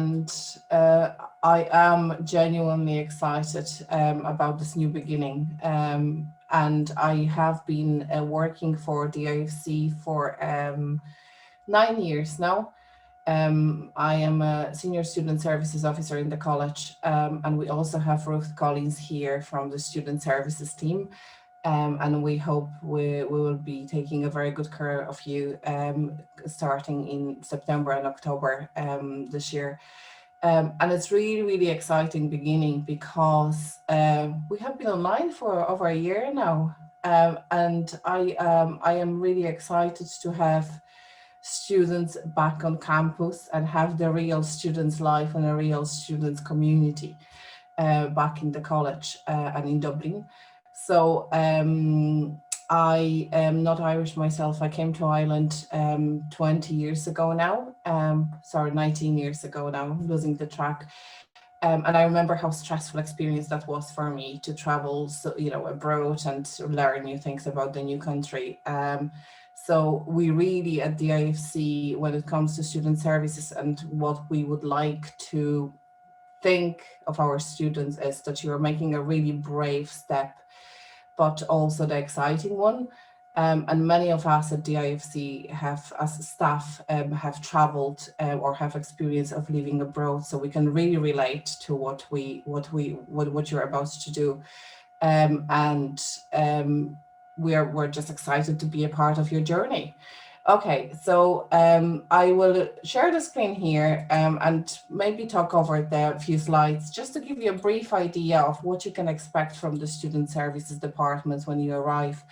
and I am genuinely excited about this new beginning. And I have been working for DIFC for 9 years now. I am a senior student services officer in the college, and we also have Ruth Collins here from the student services team. And we hope we will be taking a very good care of you starting in September and October this year. And it's really, really exciting beginning because we have been online for over a year now. And I am really excited to have students back on campus and have the real students' life and a real students' community back in the college and in Dublin. So I am not Irish myself. I came to Ireland 20 years ago now. Sorry, 19 years ago now, losing the track. And I remember how stressful experience that was for me to travel, so, abroad and learn new things about the new country. So we really at the IFC, when it comes to student services and what we would like to think of our students, is that you're making a really brave step, but also the exciting one. And many of us at the IFC have, as staff, have traveled or have experience of living abroad, so we can really relate to what you're about to do. We're just excited to be a part of your journey. Okay, so I will share the screen here and maybe talk over the few slides just to give you a brief idea of what you can expect from the student services departments when you arrive.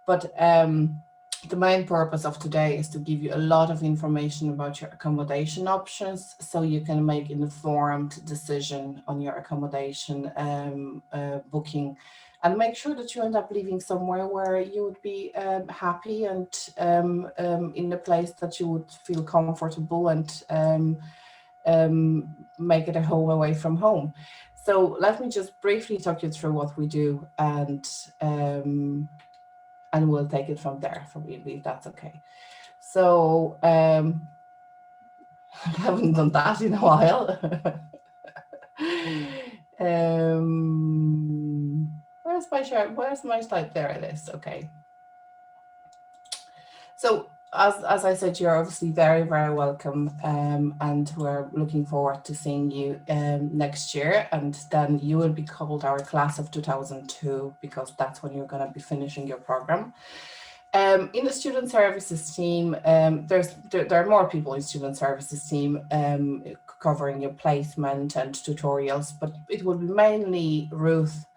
But the main purpose of today is to give you a lot of information about your accommodation options, so you can make an informed decision on your accommodation booking, and make sure that you end up living somewhere where you would be happy and in a place that you would feel comfortable and make it a home away from home. So let me just briefly talk you through what we do, and we'll take it from there, if that's okay. So I haven't done that in a while. Where's my share? Where's my slide? There it is. Okay. So as I said, you're obviously very, very welcome, and we're looking forward to seeing you next year. And then you will be called our class of 2002, because that's when you're going to be finishing your program. In the student services team, there are more people in student services team covering your placement and tutorials, but it will be mainly Ruth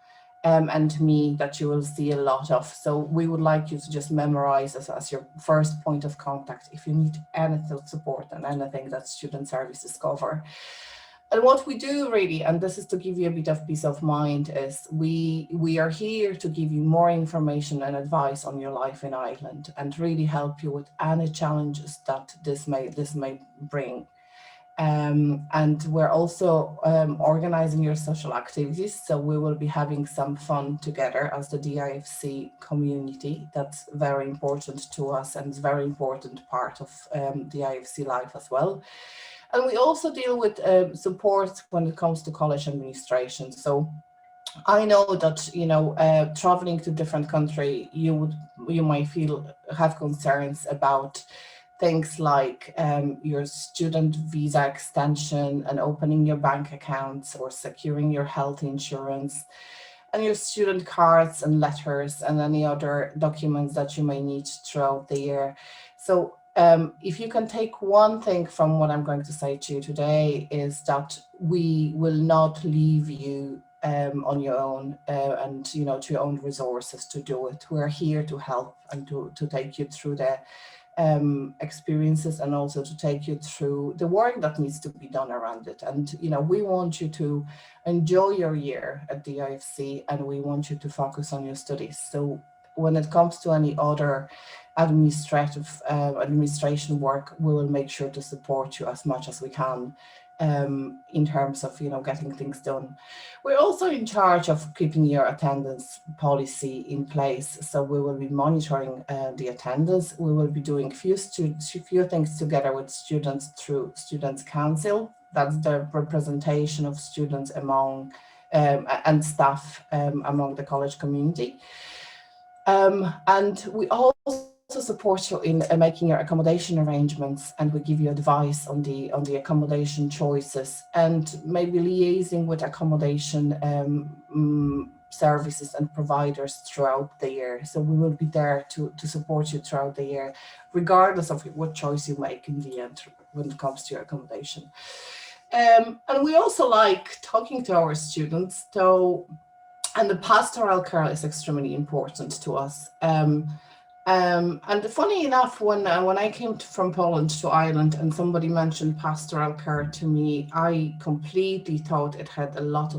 and me that you will see a lot of. So we would like you to just memorize us as your first point of contact if you need any support and anything that student services cover. And what we do really, and this is to give you a bit of peace of mind, is we are here to give you more information and advice on your life in Ireland and really help you with any challenges that this may bring. And we're also organizing your social activities. So we will be having some fun together as the DIFC community. That's very important to us and it's a very important part of DIFC life as well. And we also deal with support when it comes to college administration. So I know that, traveling to different country, you might have concerns about things like your student visa extension and opening your bank accounts or securing your health insurance and your student cards and letters and any other documents that you may need throughout the year. So if you can take one thing from what I'm going to say to you today, is that we will not leave you on your own and to your own resources to do it. We're here to help and to take you through the experiences and also to take you through the work that needs to be done around it. And we want you to enjoy your year at the IFC and we want you to focus on your studies. So when it comes to any other administration work, we will make sure to support you as much as we can in terms of getting things done. We're also in charge of keeping your attendance policy in place, so we will be monitoring the attendance. We will be doing few things together with students through Students' Council, that's the representation of students among and staff among the college community. And we also support you in making your accommodation arrangements, and we give you advice on the accommodation choices, and maybe liaising with accommodation services and providers throughout the year. So we will be there to support you throughout the year, regardless of what choice you make in the end when it comes to your accommodation. And we also like talking to our students, so, and the pastoral care is extremely important to us. And funny enough, when I came from Poland to Ireland and somebody mentioned pastoral care to me, I completely thought it had a lot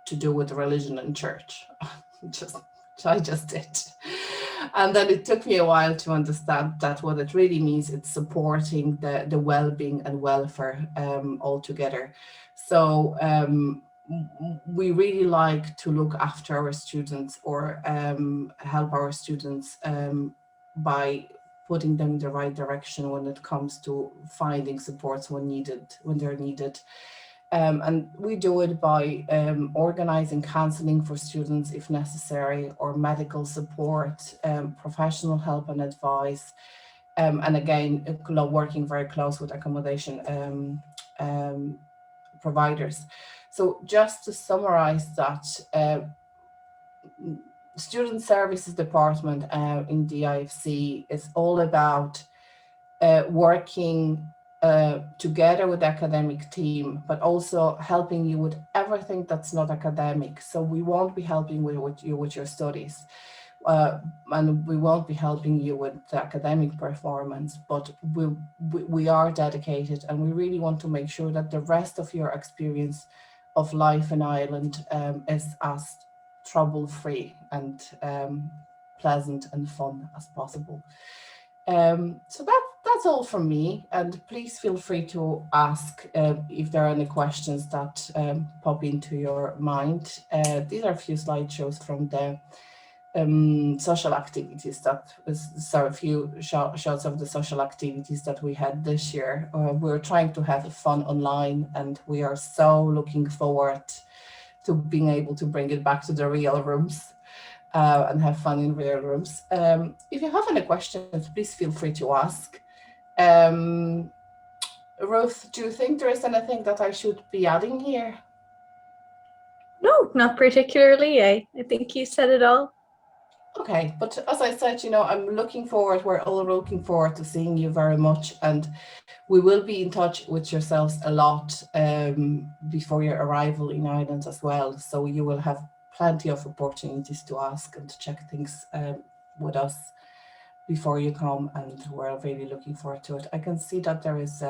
to do with religion and church. I just did. And then it took me a while to understand that what it really means, it's supporting the well-being and welfare altogether. So we really like to look after our students, or help our students by putting them in the right direction when it comes to finding supports when they're needed. And we do it by organizing counseling for students if necessary, or medical support, professional help and advice, and again, working very close with accommodation providers. So just to summarize that, Student Services Department in DIFC is all about working together with the academic team, but also helping you with everything that's not academic. So we won't be helping you with your studies, and we won't be helping you with the academic performance, but we are dedicated, and we really want to make sure that the rest of your experience of life in Ireland is as trouble-free and pleasant and fun as possible. So that's all from me, and please feel free to ask if there are any questions that pop into your mind. These are a few slideshows from the social activities a few shots of the social activities that we had this year. We're trying to have fun online, and we are so looking forward to being able to bring it back to the real rooms and have fun in real rooms. If you have any questions, please feel free to ask. Ruth, do you think there is anything that I should be adding here? No, not particularly. I think you said it all. Okay, but as I said, we're all looking forward to seeing you very much, and we will be in touch with yourselves a lot before your arrival in Ireland as well. So you will have plenty of opportunities to ask and to check things with us before you come, and we're really looking forward to it. I can see that there is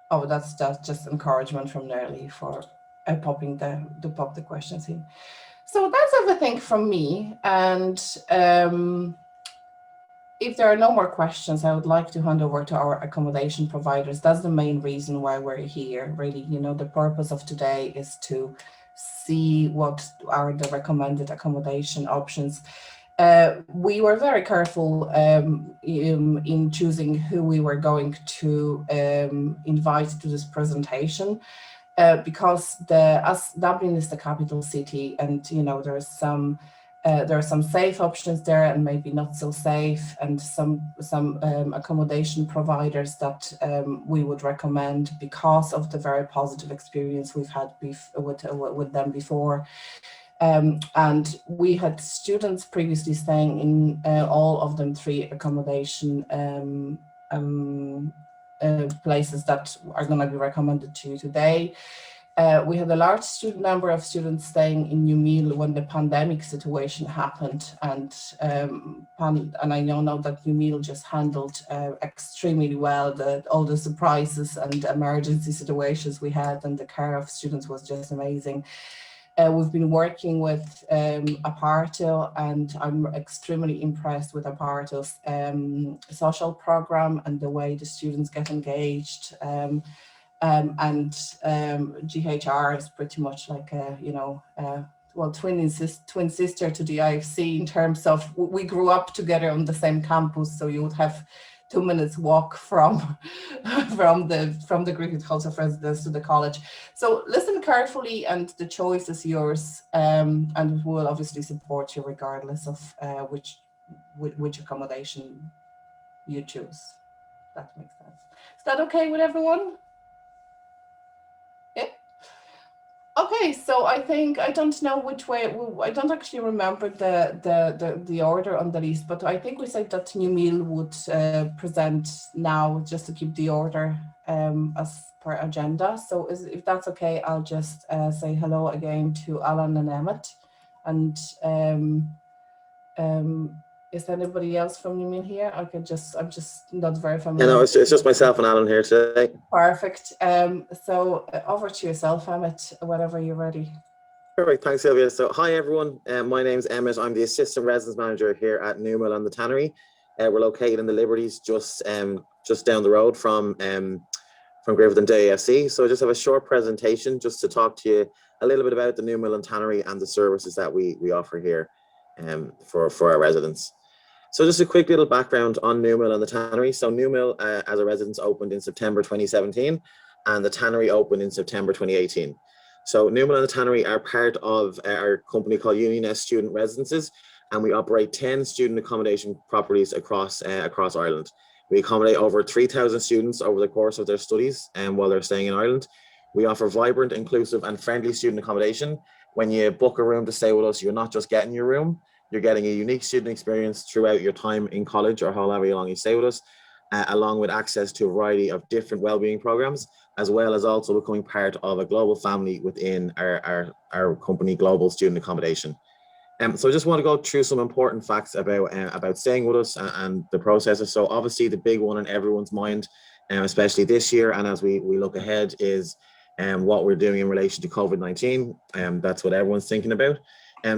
that's just encouragement from Nerly for popping pop the questions in. So that's everything from me, and if there are no more questions, I would like to hand over to our accommodation providers. That's the main reason why we're here, really. The purpose of today is to see what are the recommended accommodation options. We were very careful in choosing who we were going to invite to this presentation. Because as Dublin is the capital city, and there are some safe options there, and maybe not so safe, and some accommodation providers that we would recommend because of the very positive experience we've had with them before. And we had students previously staying in all of them 3 accommodation places that are going to be recommended to you today. We had a large number of students staying in New Meal when the pandemic situation happened, and I know that New Meal just handled extremely well all the surprises and emergency situations we had, and the care of students was just amazing. We've been working with Aparto, and I'm extremely impressed with Aparto's social program and the way the students get engaged. And GHR is pretty much like twin sister to the IFC in terms of we grew up together on the same campus, so you would have 2 minutes walk from from the Griffith House of Residence to the college. So listen carefully, and the choice is yours, and we'll obviously support you regardless of which accommodation you choose. That makes sense. Is that okay with everyone? Yeah. Okay, so I think I don't know which way. I don't actually remember the order on the list, but I think we said that Numil would present now, just to keep the order as per agenda. So if that's okay, I'll just say hello again to Alan and Emmett, and is there anybody else from Numil here? I'm just not very familiar. Yeah, no, it's just myself and Alan here today. Perfect. So over to yourself, Emmett, whenever you're ready. Perfect, thanks Sylvia. So hi everyone, my name's Emmett. I'm the Assistant Residence Manager here at Newmill on the Tannery. We're located in the Liberties, just down the road from Griffith and DIFC. So I just have a short presentation just to talk to you a little bit about the Newmill and Tannery and the services that we offer here for our residents. So just a quick little background on Newmill and the Tannery. So Newmill as a residence opened in September 2017 and the Tannery opened in September 2018. So Newmill and the Tannery are part of our company called Uninest Student Residences, and we operate 10 student accommodation properties across Ireland. We accommodate over 3,000 students over the course of their studies and while they're staying in Ireland. We offer vibrant, inclusive and friendly student accommodation. When you book a room to stay with us, you're not just getting your room, you're getting a unique student experience throughout your time in college or however long you stay with us, along with access to a variety of different wellbeing programs, as well as also becoming part of a global family within our company, Global Student Accommodation. So I just want to go through some important facts about staying with us and the processes. So obviously the big one in everyone's mind, especially this year and as we look ahead, is what we're doing in relation to COVID-19. That's what everyone's thinking about.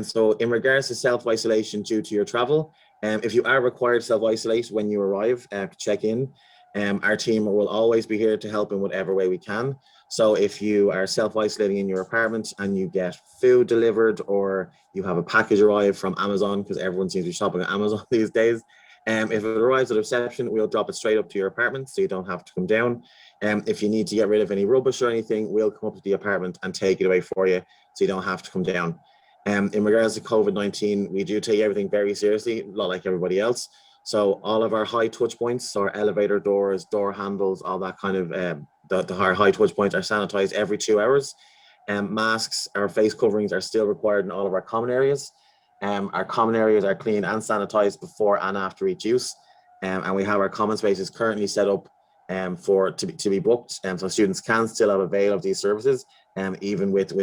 So in regards to self-isolation due to your travel, if you are required to self-isolate when you arrive, check in, our team will always be here to help in whatever way we can. So if you are self-isolating in your apartment and you get food delivered or you have a package arrive from Amazon, because everyone seems to be shopping at Amazon these days, if it arrives at reception, we'll drop it straight up to your apartment so you don't have to come down. If you need to get rid of any rubbish or anything, we'll come up to the apartment and take it away for you so you don't have to come down. In regards to COVID-19, we do take everything very seriously, a lot like everybody else. So all of our high touch points, so our elevator doors, door handles, all that kind of, our high touch points are sanitized every 2 hours. Masks, our face coverings are still required in all of our common areas. Our common areas are cleaned and sanitized before and after each use. And we have our common spaces currently set up to be booked. So students can still have avail of these services, even with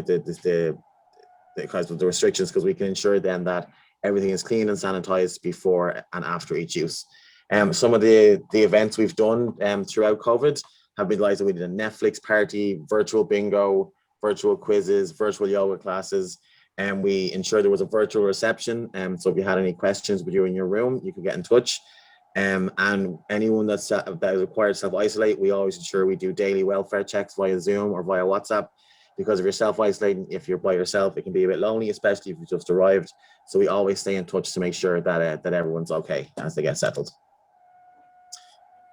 because of the restrictions, because we can ensure then that everything is clean and sanitized before and after each use. Some of the events we've done throughout COVID have been like, we did a Netflix party, virtual bingo, virtual quizzes, virtual yoga classes, and we ensured there was a virtual reception. So if you had any questions with you in your room, you could get in touch. And anyone that is required to self-isolate, we always ensure we do daily welfare checks via Zoom or via WhatsApp. Because if you're self-isolating, if you're by yourself, it can be a bit lonely, especially if you just arrived. So we always stay in touch to make sure that everyone's okay as they get settled.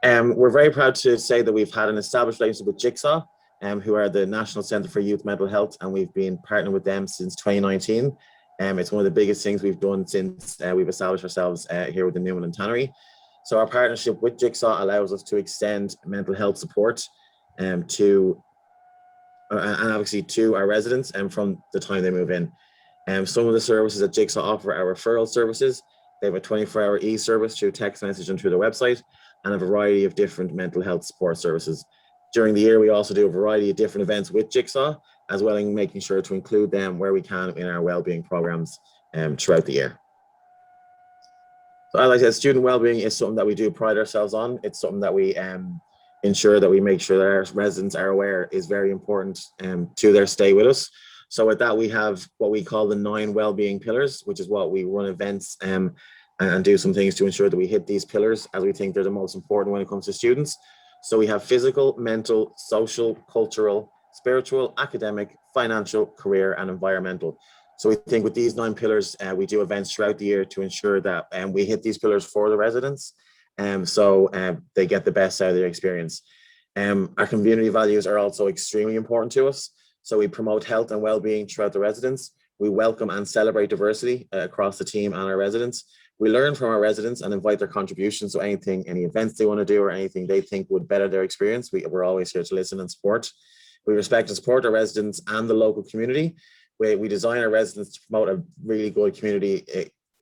We're very proud to say that we've had an established relationship with Jigsaw, who are the National Centre for Youth Mental Health, and we've been partnering with them since 2019. It's one of the biggest things we've done since we've established ourselves here with the Newmill and Tannery. So our partnership with Jigsaw allows us to extend mental health support to obviously to our residents and from the time they move in. Some of the services that Jigsaw offer are referral services. They have a 24-hour e-service through text message and through their website, and a variety of different mental health support services. During the year, we also do a variety of different events with Jigsaw, as well as making sure to include them where we can in our wellbeing programs throughout the year. So as I said, student wellbeing is something that we do pride ourselves on. It's something that we ensure that we make sure that our residents are aware is very important to their stay with us. So with that, we have what we call the 9 wellbeing pillars, which is what we run events and do some things to ensure that we hit these pillars, as we think they're the most important when it comes to students. So we have physical, mental, social, cultural, spiritual, academic, financial, career, and environmental. So we think with these 9 pillars, we do events throughout the year to ensure that we hit these pillars for the residents. so they get the best out of their experience. Our community values are also extremely important to us. So we promote health and well-being throughout the residence. We welcome and celebrate diversity across the team and our residents. We learn from our residents and invite their contributions. So any events they want to do or anything they think would better their experience, we're always here to listen and support. We respect and support our residents and the local community. We design our residents to promote a really good community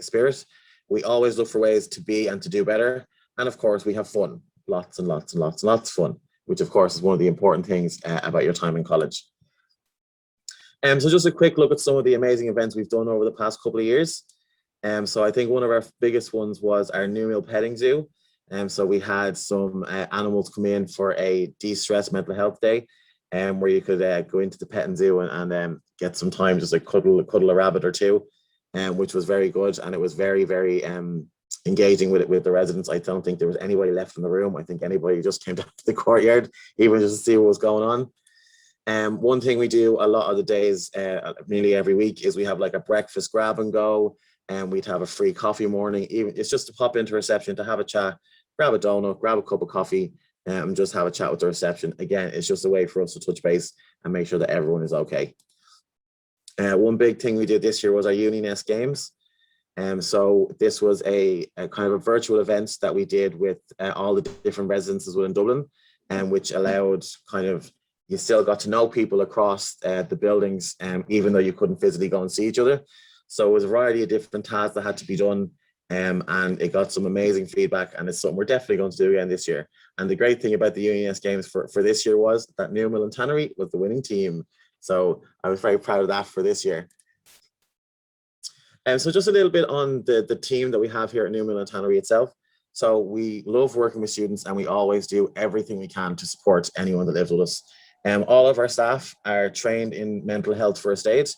spirit. We always look for ways to be and to do better. And of course, we have fun, lots and lots and lots and lots of fun, which of course is one of the important things about your time in college. So just a quick look at some of the amazing events we've done over the past couple of years. So I think one of our biggest ones was our New Mill Petting Zoo. So we had some animals come in for a de-stress mental health day, where you could go into the petting zoo and get some time just like cuddle a rabbit or two, which was very good. And it was very, very engaging with the residents. I don't think there was anybody left in the room. I think anybody just came down to the courtyard, even just to see what was going on. One thing we do a lot of the days, nearly every week, is we have like a breakfast grab and go, and we'd have a free coffee morning. Even it's just to pop into reception to have a chat, grab a donut, grab a cup of coffee, and just have a chat with the reception. Again, it's just a way for us to touch base and make sure that everyone is okay. One big thing we did this year was our Uninest games. So this was a kind of a virtual event that we did with all the different residences within Dublin, which allowed you still got to know people across the buildings, even though you couldn't physically go and see each other. So it was a variety of different tasks that had to be done, and it got some amazing feedback, and it's something we're definitely going to do again this year. And the great thing about the Uninest games for this year was that Newmill and Tannery was the winning team. So I was very proud of that for this year. So just a little bit on the team that we have here at Newmill and Tannery itself. So we love working with students, and we always do everything we can to support anyone that lives with us. All of our staff are trained in mental health first aid.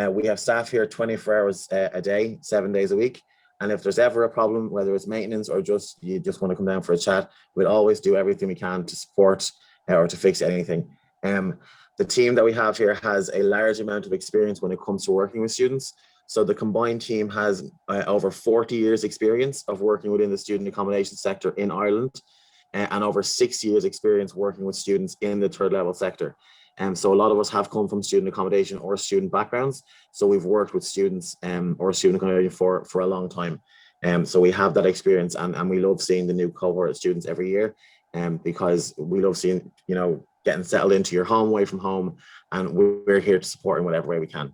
We have staff here 24 hours a day, 7 days a week. And if there's ever a problem, whether it's maintenance or you just want to come down for a chat, we'll always do everything we can to support or to fix anything. The team that we have here has a large amount of experience when it comes to working with students. So the combined team has over 40 years experience of working within the student accommodation sector in Ireland, and over 6 years experience working with students in the third level sector. So a lot of us have come from student accommodation or student backgrounds. So we've worked with students or student accommodation for a long time. So we have that experience, and we love seeing the new cohort of students every year, because we love seeing, getting settled into your home, away from home, and we're here to support in whatever way we can.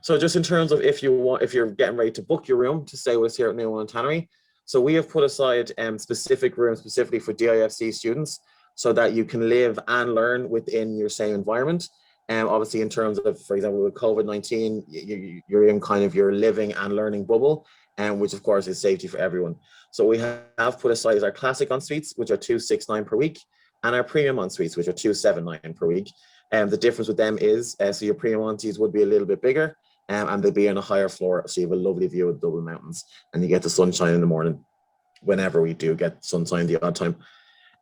So just in terms of if you're getting ready to book your room to stay with us here at Newmill and Tannery, so we have put aside specific rooms specifically for DIFC students, so that you can live and learn within your same environment. Obviously, in terms of, for example, with COVID-19, you're in kind of your living and learning bubble, which of course is safety for everyone. So we have put aside our classic en-suites, which are $269 per week, and our premium en-suites, which are $279 per week. The difference with them is, so your premium en-suites would be a little bit bigger, and they'll be on a higher floor, so you have a lovely view of the Dublin Mountains, and you get the sunshine in the morning, whenever we do get sunshine the odd time.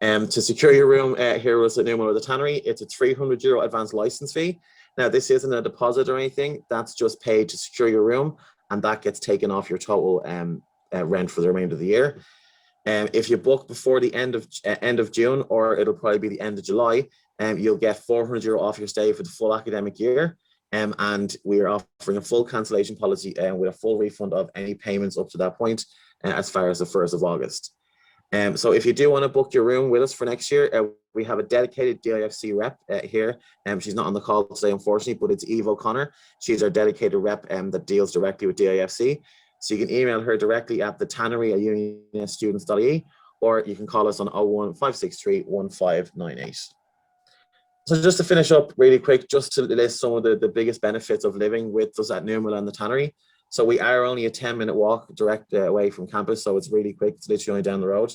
To secure your room here with us at Newmill or the Tannery, it's a €300 advance license fee. Now, this isn't a deposit or anything, that's just paid to secure your room, and that gets taken off your total rent for the remainder of the year. If you book before the end of June, or it'll probably be the end of July, you'll get €400 off your stay for the full academic year. And we are offering a full cancellation policy with a full refund of any payments up to that point, as far as the 1st of August. So if you do want to book your room with us for next year, we have a dedicated DIFC rep here. She's not on the call today, unfortunately, but it's Eve O'Connor. She's our dedicated rep that deals directly with DIFC. So you can email her directly at thetannery@unineststudents.ie, or you can call us on 01563 1598. So just to finish up really quick, just to list some of the biggest benefits of living with us at Newmill and the Tannery. So we are only a 10-minute walk direct away from campus, so it's really quick. It's literally only down the road.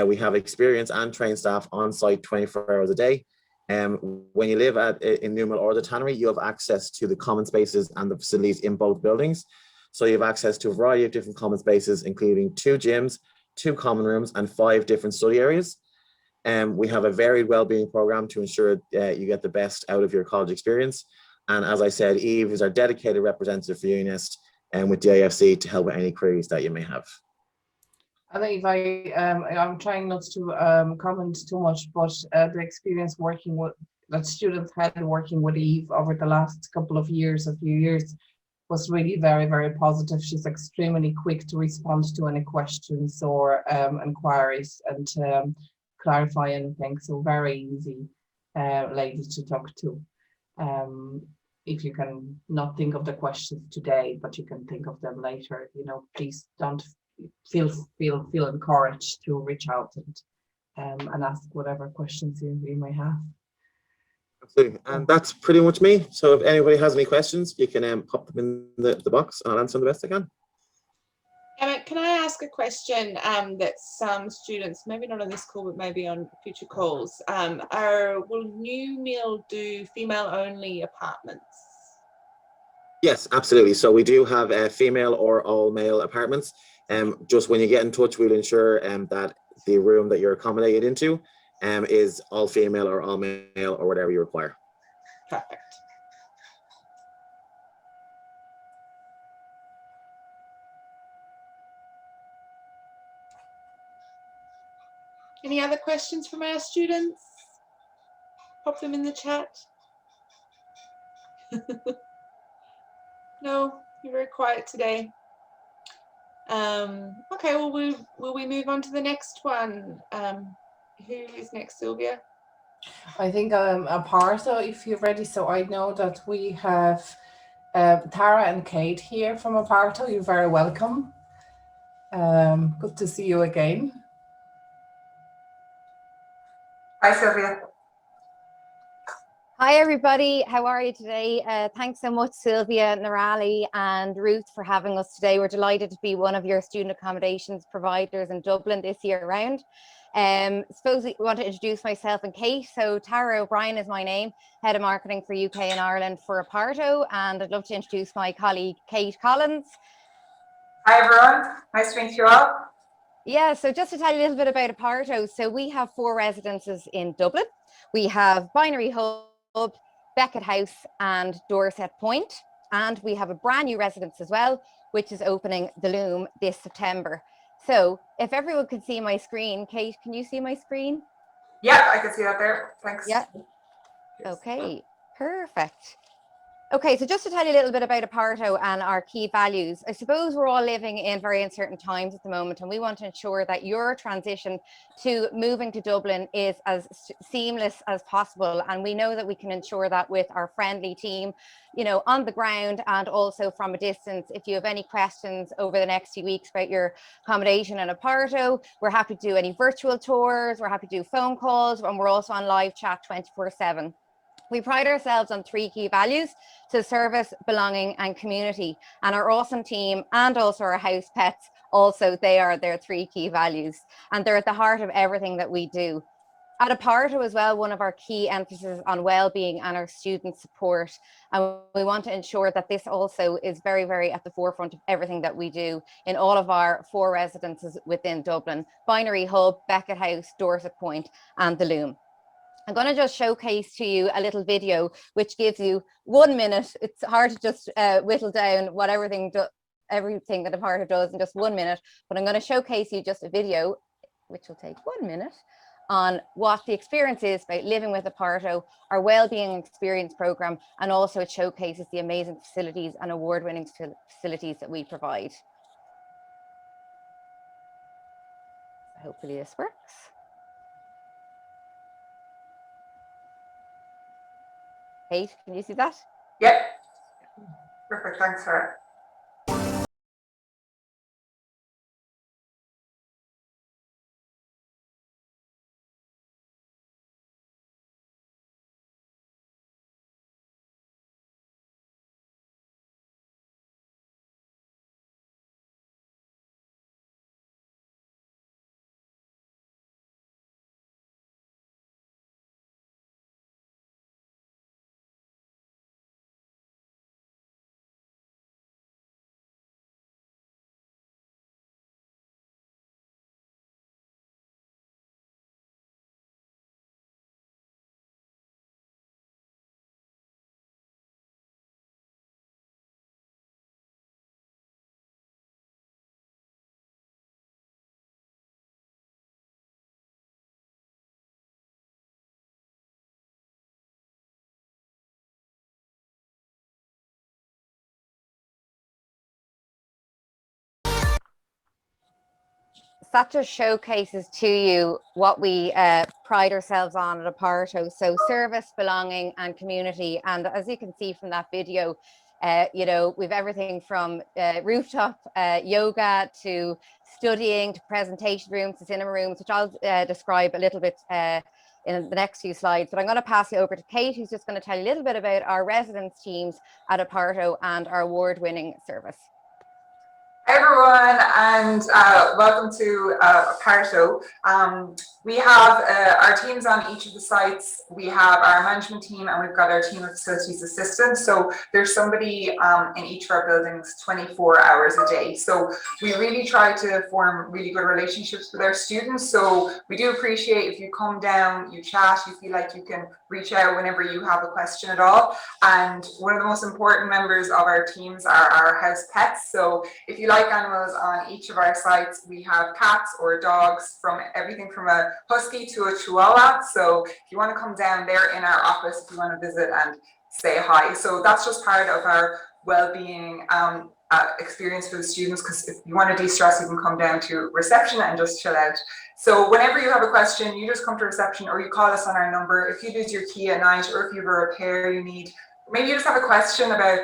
We have experienced and trained staff on site 24 hours a day. When you live in Newmill or the Tannery, you have access to the common spaces and the facilities in both buildings. So you have access to a variety of different common spaces, including 2 gyms, 2 common rooms, and 5 different study areas. We have a varied wellbeing program to ensure you get the best out of your college experience. And as I said, Eve is our dedicated representative for Uninest and with DIFC to help with any queries that you may have. I think if I'm trying not to comment too much, but the experience working with that students had working with Eve over the last couple of years, a few years, was really very, very positive. She's extremely quick to respond to any questions or inquiries and clarify anything. So very easy lady to talk to. If you can not think of the questions today, but you can think of them later, you know, please don't feel encouraged to reach out and ask whatever questions you may have. Absolutely. And that's pretty much me. So if anybody has any questions, you can pop them in the box and I'll answer them the best I can. Emma, can I ask a question that some students, maybe not on this call, but maybe on future calls, will New Mill do female-only apartments? Yes, absolutely. So we do have female or all male apartments. Just when you get in touch, we'll ensure that the room that you're accommodated into is all female or all male or whatever you require. Perfect. Any other questions from our students? Pop them in the chat. No, you're very quiet today. Okay, well, will we move on to the next one? Who is next, Sylvia? I think Aparto, if you're ready. So I know that we have Tara and Kate here from Aparto. You're very welcome. Good to see you again. Hi, Sylvia. Hi, everybody. How are you today? Thanks so much, Sylvia, Narali and Ruth, for having us today. We're delighted to be one of your student accommodations providers in Dublin this year round. Suppose I want to introduce myself and Kate. So Tara O'Brien is my name, Head of Marketing for UK and Ireland for Aparto. And I'd love to introduce my colleague, Kate Collins. Hi, everyone. Nice to meet you all. Yeah, so just to tell you a little bit about Aparto. So we have 4 residences in Dublin. We have Binary Hub, Beckett House and Dorset Point, and we have a brand new residence as well, which is opening The Loom this September. So if everyone could see my screen, Kate, can you see my screen? Yeah, I can see that there. Thanks. Yeah. Okay, perfect. Okay, so just to tell you a little bit about Aparto and our key values, I suppose we're all living in very uncertain times at the moment, and we want to ensure that your transition to moving to Dublin is as seamless as possible. And we know that we can ensure that with our friendly team, you know, on the ground and also from a distance. If you have any questions over the next few weeks about your accommodation in Aparto, we're happy to do any virtual tours, we're happy to do phone calls, and we're also on live chat 24/7. We pride ourselves on 3 key values: so service, belonging and community. And our awesome team and also our house pets, also they are their 3 key values, and they're at the heart of everything that we do. At Aparto as well, one of our key emphasis on well-being and our student support. And we want to ensure that this also is very, very at the forefront of everything that we do in all of our 4 residences within Dublin: Binary Hub, Beckett House, Dorset Point and The Loom. I'm going to just showcase to you a little video which gives you 1 minute. It's hard to just whittle down what everything that Aparto does in just 1 minute, but I'm going to showcase you just a video which will take 1 minute on what the experience is about living with Aparto, our wellbeing experience program, and also it showcases the amazing facilities and award-winning facilities that we provide. Hopefully this works. Kate, can you see that? Yep. Perfect. Thanks for it. that just showcases to you what we pride ourselves on at Aparto. So service, belonging and community. And as you can see from that video, you know, we've everything from rooftop yoga to studying to presentation rooms to cinema rooms, which I'll describe a little bit in the next few slides. But I'm going to pass you over to Kate, who's just going to tell you a little bit about our residence teams at Aparto and our award-winning service. Hi everyone, and welcome to Aparto. We have our teams on each of the sites. We have our management team and we've got our team of facilities assistants. So there's somebody in each of our buildings 24 hours a day. So we really try to form really good relationships with our students. So we do appreciate if you come down, you chat, you feel like you can reach out whenever you have a question at all. And one of the most important members of our teams are our house pets. So if you like animals on each of our sites, we have cats or dogs, from everything from a husky to a chihuahua. So if you want to come down, they're in our office if you want to visit and say hi. So that's just part of our well-being experience for the students, because if you want to de-stress, you can come down to reception and just chill out. So whenever you have a question, you just come to reception or you call us on our number. If you lose your key at night, or if you have a repair you need, maybe you just have a question about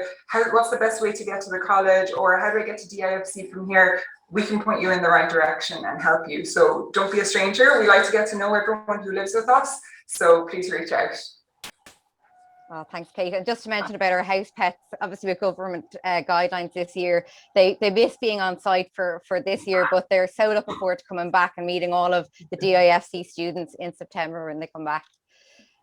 what's the best way to get to the college, or how do I get to DIFC from here, we can point you in the right direction and help you. So don't be a stranger. We like to get to know everyone who lives with us. So please reach out. Well, thanks, Kate. And just to mention about our house pets, obviously with government guidelines this year, they miss being on site for this year, but they're so looking forward to coming back and meeting all of the DIFC students in September when they come back.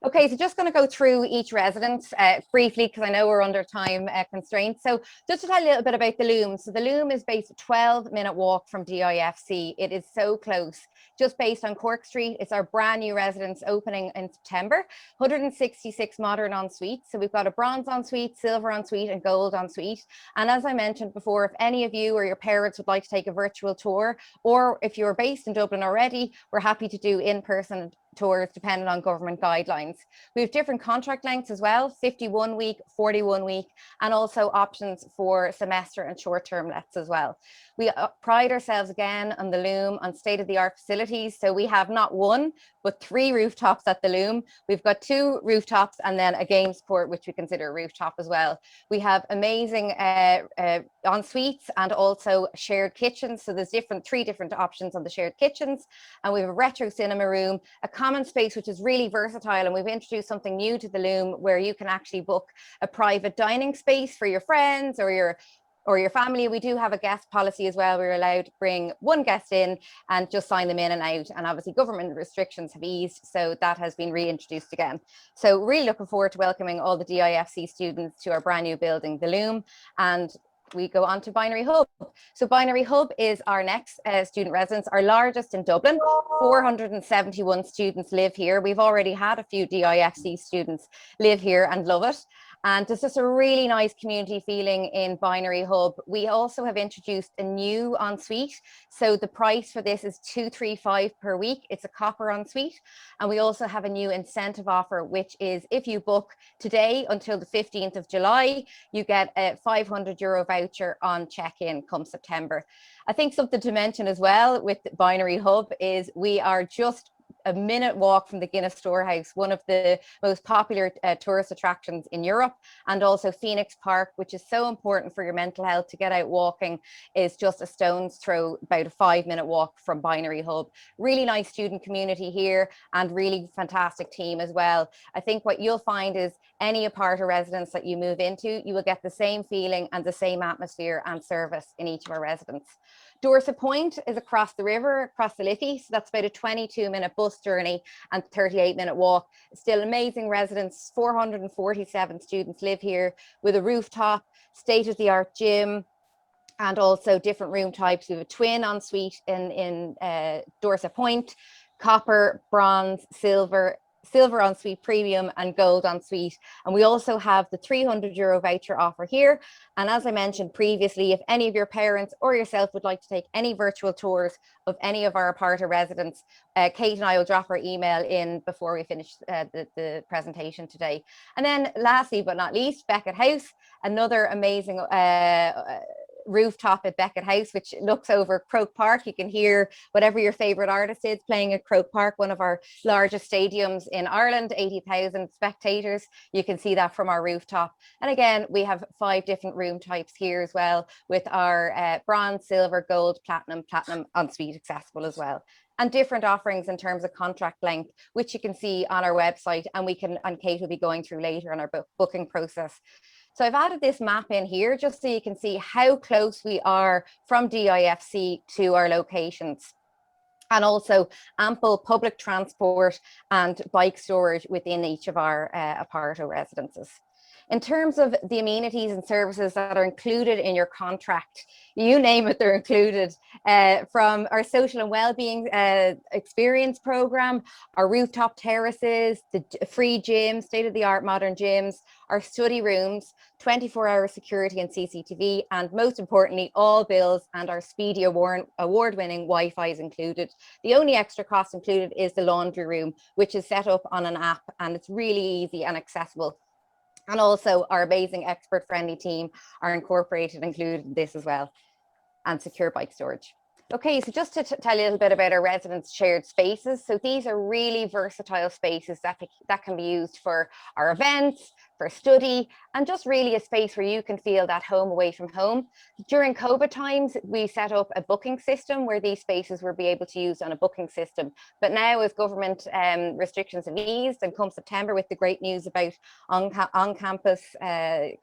Okay, so just going to go through each residence briefly, because I know we're under time constraints. So just to tell you a little bit about the Loom. So the Loom is based a 12-minute walk from DIFC. It is so close, just based on Cork Street. It's our brand new residence opening in September. 166 modern en-suites. So we've got a bronze en-suite, silver en-suite and gold en-suite. And as I mentioned before, if any of you or your parents would like to take a virtual tour, or if you're based in Dublin already, we're happy to do in-person tours depending on government guidelines. We have different contract lengths as well, 51 week, 41 week, and also options for semester and short-term lets as well. We pride ourselves again on the Loom on state-of-the-art facilities. So we have not one, but 3 rooftops at the Loom. We've got 2 rooftops and then a games court, which we consider a rooftop as well. We have amazing en-suites and also shared kitchens. So there's 3 different options on the shared kitchens. And we have a retro cinema room, a common space, which is really versatile. And we've introduced something new to the Loom where you can actually book a private dining space for your friends or your family. We do have a guest policy as well. We're allowed to bring 1 guest in and just sign them in and out. And obviously government restrictions have eased, so that has been reintroduced again. So really looking forward to welcoming all the DIFC students to our brand new building, the Loom. And we go on to Binary Hub. So Binary Hub is our next student residence, our largest in Dublin. 471 students live here. We've already had a few DIFC students live here and love it. And there's just a really nice community feeling in Binary Hub. We also have introduced a new ensuite. So the price for this is $235 per week. It's a copper ensuite. And we also have a new incentive offer, which is if you book today until the 15th of July, you get a €500 voucher on check-in come September. I think something to mention as well with Binary Hub is we are just a minute walk from the Guinness Storehouse, one of the most popular tourist attractions in Europe, and also Phoenix Park, which is so important for your mental health to get out walking, is just a stone's throw, about a 5-minute walk from Binary Hub. Really nice student community here and really fantastic team as well. I think what you'll find is any Aparto residence that you move into, you will get the same feeling and the same atmosphere and service in each of our residences. Dorset Point is across the river, across the Liffey, so that's about a 22-minute bus journey and 38-minute walk. Still amazing residence, 447 students live here with a rooftop, state-of-the-art gym, and also different room types. We have a twin ensuite in Dorset Point, copper, bronze, silver ensuite premium and gold ensuite. And we also have the €300 voucher offer here. And as I mentioned previously, if any of your parents or yourself would like to take any virtual tours of any of our Aparto residents, Kate and I will drop our email in before we finish the presentation today. And then lastly, but not least, Beckett House, another amazing rooftop at Beckett House, which looks over Croke Park. You can hear whatever your favorite artist is playing at Croke Park, one of our largest stadiums in Ireland, 80,000 spectators. You can see that from our rooftop. And again, we have 5 different room types here as well, with our bronze, silver, gold, platinum ensuite accessible as well. And different offerings in terms of contract length, which you can see on our website, and Kate will be going through later in our booking process. So I've added this map in here just so you can see how close we are from DIFC to our locations, and also ample public transport and bike storage within each of our Aparto residences. In terms of the amenities and services that are included in your contract, you name it, they're included, from our social and wellbeing experience program, our rooftop terraces, the free gyms, state-of-the-art modern gyms, our study rooms, 24-hour security and CCTV, and most importantly, all bills and our speedy award-winning Wi-Fi is included. The only extra cost included is the laundry room, which is set up on an app, and it's really easy and accessible. And also our amazing expert-friendly team are included in this as well, and secure bike storage. Okay, so just to tell you a little bit about our residents' shared spaces. So these are really versatile spaces that can be used for our events, for study, and just really a space where you can feel that home away from home. During COVID times, we set up a booking system where these spaces will be able to use on a booking system. But now, as government restrictions have eased, and come September with the great news about on-campus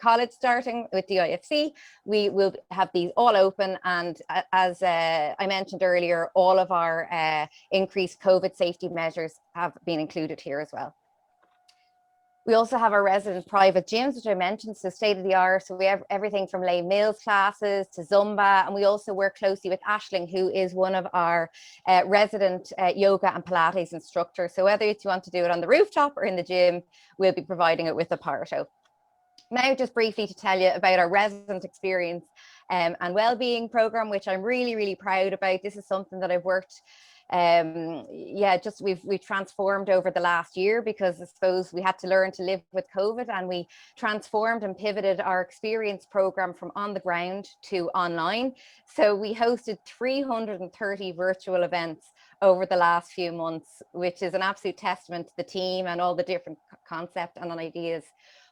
college starting with DIFC, we will have these all open. And as I mentioned earlier, all of our increased COVID safety measures have been included here as well. We also have our resident private gyms, which I mentioned, so state of the art. So we have everything from Les Mills classes to Zumba. And we also work closely with Aisling, who is one of our resident yoga and Pilates instructors. So whether you want to do it on the rooftop or in the gym, we'll be providing it with Aparto. Now, just briefly to tell you about our resident experience and wellbeing program, which I'm really, really proud about. This is something that I've worked we've transformed over the last year, because I suppose we had to learn to live with COVID, and we transformed and pivoted our experience program from on the ground to online. So we hosted 330 virtual events over the last few months, which is an absolute testament to the team and all the different concepts and ideas.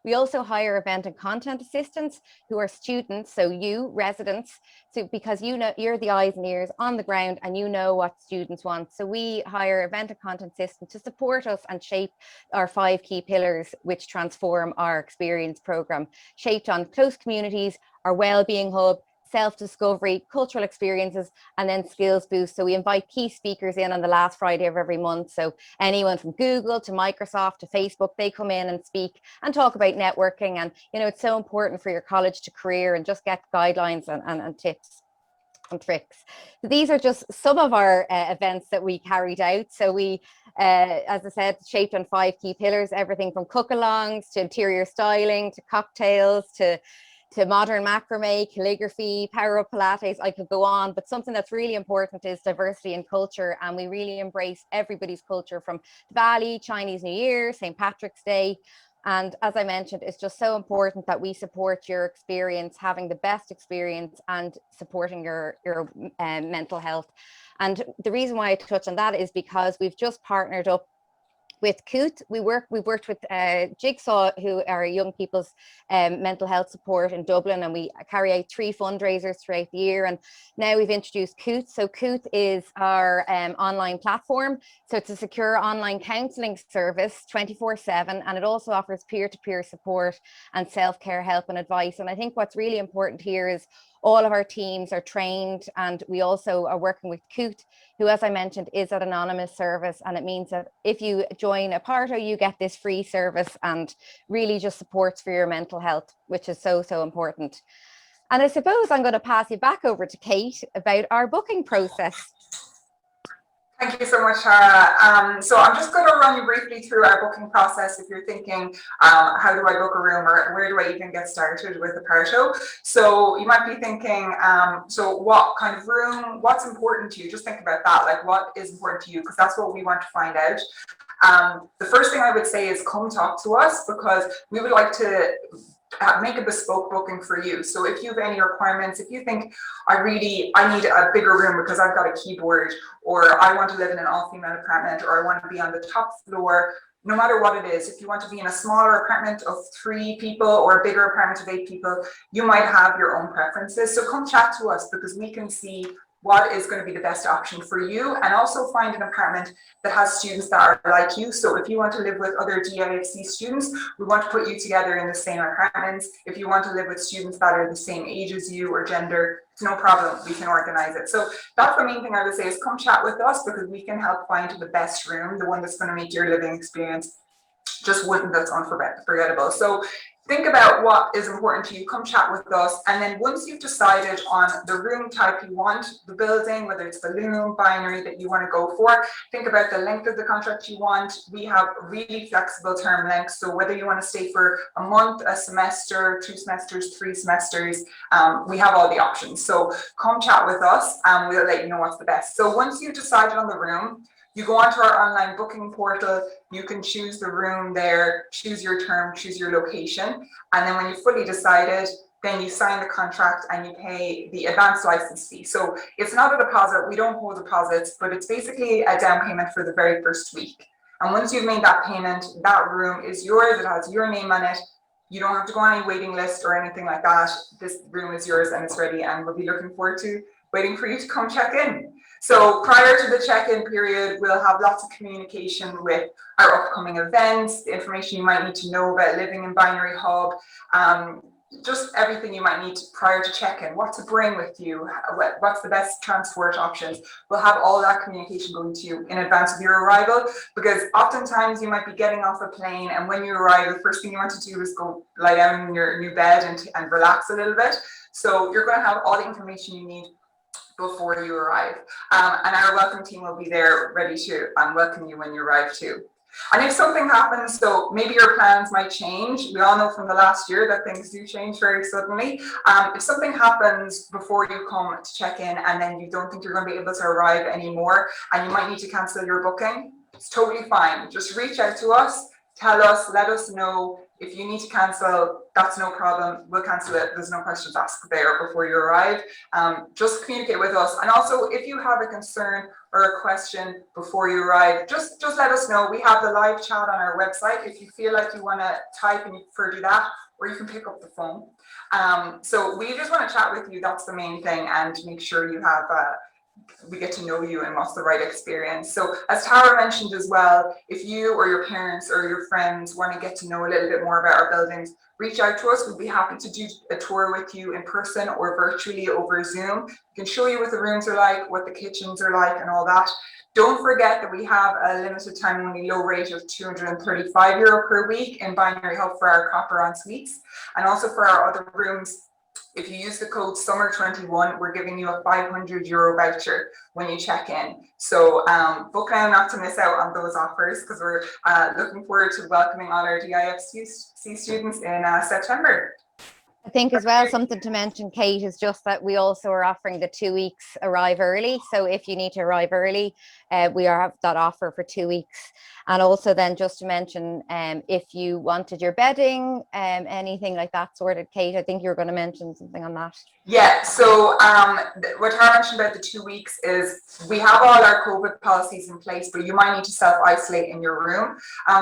We also hire event and content assistants who are students, so you residents, so because you know you're the eyes and ears on the ground and you know what students want. So we hire event and content assistants to support us and shape our 5 key pillars, which transform our experience program, shaped on close communities, our wellbeing hub, self-discovery, cultural experiences, and then skills boost. So we invite key speakers in on the last Friday of every month. So anyone from Google to Microsoft to Facebook, they come in and speak and talk about networking. And, you know, it's so important for your college to career and just get guidelines and tips and tricks. So these are just some of our events that we carried out. So we, as I said, shaped on 5 key pillars, everything from cook-alongs to interior styling, to cocktails, to modern macrame, calligraphy, power-up Pilates. I could go on, but something that's really important is diversity in culture, and we really embrace everybody's culture, from Diwali, Chinese New Year, St. Patrick's Day. And as I mentioned, it's just so important that we support your experience, having the best experience and supporting your mental health. And the reason why I touch on that is because we've just partnered up with COOT. We've worked with Jigsaw, who are young people's mental health support in Dublin, and we carry out 3 fundraisers throughout the year. And now we've introduced COOT. So COOT is our online platform. So it's a secure online counselling service 24/7, and it also offers peer-to-peer support and self-care help and advice. And I think what's really important here is all of our teams are trained, and we also are working with COOT, who, as I mentioned, is an anonymous service. And it means that if you join Aparto, you get this free service and really just supports for your mental health, which is so, so important. And I suppose I'm going to pass you back over to Kate about our booking process. Thank you so much, Tara. So I'm just going to run you briefly through our booking process. If you're thinking, how do I book a room, or where do I even get started with Aparto? So you might be thinking, so what kind of room, what's important to you? Just think about that, like what is important to you, because that's what we want to find out. The first thing I would say is come talk to us, because we would like to make a bespoke booking for you. So if you have any requirements, if you think I need a bigger room because I've got a keyboard, or I want to live in an all-female apartment, or I want to be on the top floor, no matter what it is, if you want to be in a smaller apartment of 3 people or a bigger apartment of 8 people, you might have your own preferences. So come chat to us, because we can see what is going to be the best option for you, and also find an apartment that has students that are like you. So if you want to live with other DIFC students, we want to put you together in the same apartments. If you want to live with students that are the same age as you or gender, it's no problem, we can organize it. So that's the main thing I would say, is come chat with us, because we can help find the best room, the one that's going to make your living experience just one that's unforgettable. So think about what is important to you, come chat with us, and then once you've decided on the room type you want, the building, whether it's the loom, binary that you want to go for, think about the length of the contract you want. We have really flexible term lengths, so whether you want to stay for a month, a semester, 2 semesters, 3 semesters, we have all the options. So come chat with us and we'll let you know what's the best. So once you've decided on the room, you go onto our online booking portal, you can choose the room there, choose your term, choose your location. And then when you've fully decided, then you sign the contract and you pay the advance license fee. So it's not a deposit, we don't hold deposits, but it's basically a down payment for the very first week. And once you've made that payment, that room is yours, it has your name on it. You don't have to go on any waiting list or anything like that. This room is yours and it's ready, and we'll be looking forward to waiting for you to come check in. So prior to the check-in period, we'll have lots of communication with our upcoming events, the information you might need to know about living in Binary Hub, just everything you might need prior to check-in, what to bring with you, what's the best transport options. We'll have all that communication going to you in advance of your arrival, because oftentimes you might be getting off a plane, and when you arrive, the first thing you want to do is go lie down in your new bed and relax a little bit. So you're going to have all the information you need before you arrive, and our welcome team will be there ready to welcome you when you arrive too. And if something happens, so maybe your plans might change, we all know from the last year that things do change very suddenly. If something happens before you come to check in and then you don't think you're going to be able to arrive anymore and you might need to cancel your booking, it's totally fine. Just reach out to us, tell us, let us know. If you need to cancel, that's no problem. We'll cancel it. There's no questions asked there before you arrive. Just communicate with us. And also, if you have a concern or a question before you arrive, just let us know. We have the live chat on our website. If you feel like you want to type and you prefer to do that, or you can pick up the phone. So we just want to chat with you. That's the main thing, and make sure you have we get to know you and what's the right experience. So as Tara mentioned as well, if you or your parents or your friends want to get to know a little bit more about our buildings, reach out to us. We'd be happy to do a tour with you in person or virtually over Zoom. We can show you what the rooms are like, what the kitchens are like and all that. Don't forget that we have a limited time only low rate of €235 per week in Binary Hub for our copper en suites, and also for our other rooms. If you use the code SUMMER21, we're giving you a €500 voucher when you check in. So book now not to miss out on those offers, because we're looking forward to welcoming all our DIFC students in September. I think as well, something to mention, Kate, is just that we also are offering the 2 weeks arrive early. So if you need to arrive early, we have that offer for 2 weeks. And also then just to mention, if you wanted your bedding, anything like that sorted, Kate, I think you were going to mention something on that. Yeah, so what Tara mentioned about the 2 weeks is we have all our COVID policies in place, but you might need to self-isolate in your room.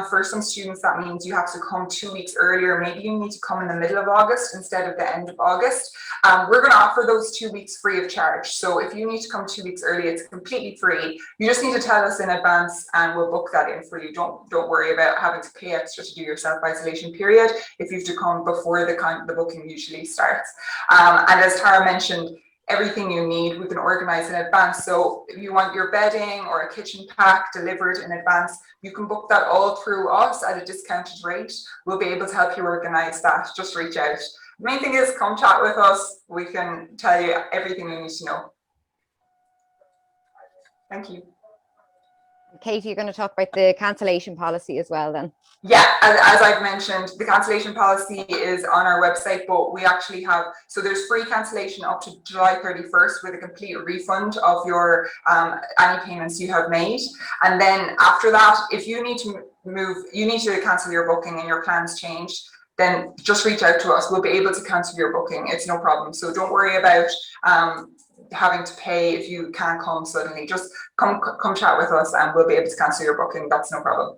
For some students, that means you have to come 2 weeks earlier. Maybe you need to come in the middle of August instead of the end of August. We're going to offer those 2 weeks free of charge. So if you need to come 2 weeks early, it's completely free. You just need to tell us in advance and we'll book that in for you. Don't worry about having to pay extra to do your self-isolation period if you have to come before the booking usually starts. And as Tara mentioned, everything you need, we can organize in advance. So if you want your bedding or a kitchen pack delivered in advance, you can book that all through us at a discounted rate. We'll be able to help you organize that. Just reach out. The main thing is come chat with us. We can tell you everything you need to know. Thank you. Katie, you're going to talk about the cancellation policy as well then. Yeah, as I've mentioned, the cancellation policy is on our website, but we actually have, so there's free cancellation up to July 31st with a complete refund of your any payments you have made. And then after that, if you need to move, you need to cancel your booking and your plans changed, then just reach out to us. We'll be able to cancel your booking. It's no problem. So don't worry about having to pay if you can't come suddenly. Just come chat with us and we'll be able to cancel your booking. That's no problem.